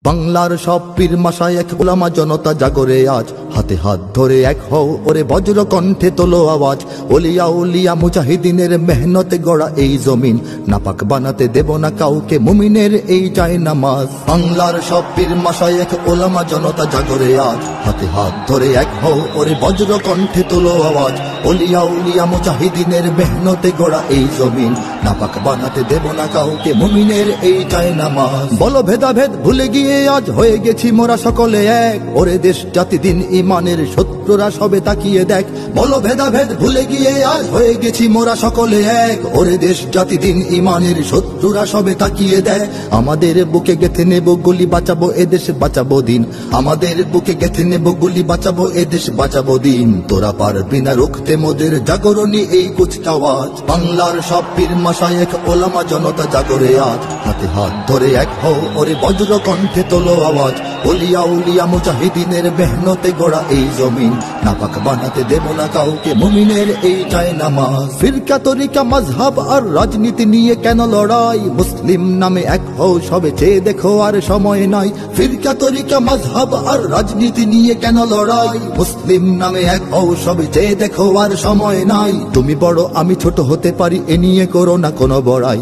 বাংলার সব পীর মাশায়েখ উলামা জনতা জাগরে আজ, হাতে হাত ধরে এক হও ওরে বজ্র কণ্ঠে তোলো আওয়াজ। ওলিয়া উলিয়া মুজাহিদিনের মেহনতে গড়া এই জমিন, নাপাক বানাতে দেব না কাউকে মুমিনের এই চাই নামাজ। বাংলার সব পীর মাশায়েখ উলামা জনতা জাগরে আজ, হাতে হাত ধরে এক হও ওরে বজ্র কণ্ঠে তোলো আওয়াজ। ওলিয়া উলিয়া মুজাহিদিনের মেহনতে গড়া এই জমিন, নাপাক বানাতে দেব না কাউকে মুমিনের এই চাই নামাজ। বলো ভেদাভেদ ভুলে গিয়ে আজ হয়ে গেছি মোরা সকলে এক, ওরে দেশ জাতি দিন ইমানের শত্রুরা সবে তাকিয়ে দেখ। বলো ভেদাভেদ ভুলে গিয়ে আজ হয়ে গেছি মোরা সকলে এক, ওরে দেশ জাতি দিন ইমানের শত্রুরা সবে তাকিয়ে দেখ। আমাদের বুকে গেঁথে নেব গুলি, বাঁচাবো এদেশ বাঁচাবো দিন। আমাদের বুকে গেঁথে নেব গুলি, বাঁচাবো এদেশ বাঁচাবো দিন। তোরা পারবি না রুখতে মোদের জাগরণী এই কুচকাওয়াজ। বাংলার সব পীর মাশায়েখ ওলামা জনতা জাগরে আজ, হাতে হাত ধরে এক হও ওরে বজ্র কণ্ঠে তোলো আওয়াজ। ওলিয়া উলিয়া মুজাহিদিনের মেহনতে গড়া এই জমিন, নাপাক বানাতে দেব না কাউকে মুমিনের এই চাই নামাজ। ফিরকা তরিকা মাযহাব আর রাজনীতি নিয়ে কেন লড়াই, মুসলিম নামে এক হও সবে চেয়ে দেখো আর সময় নাই। ফিরকা তরিকা মাযহাব আর রাজনীতি নিয়ে কেন লড়াই, মুসলিম নামে এক হও সবে চেয়ে দেখো আর সময় নাই। তুমি বড় আমি ছোট হতে পারি, এ নিয়ে করো না কোনো বড়াই।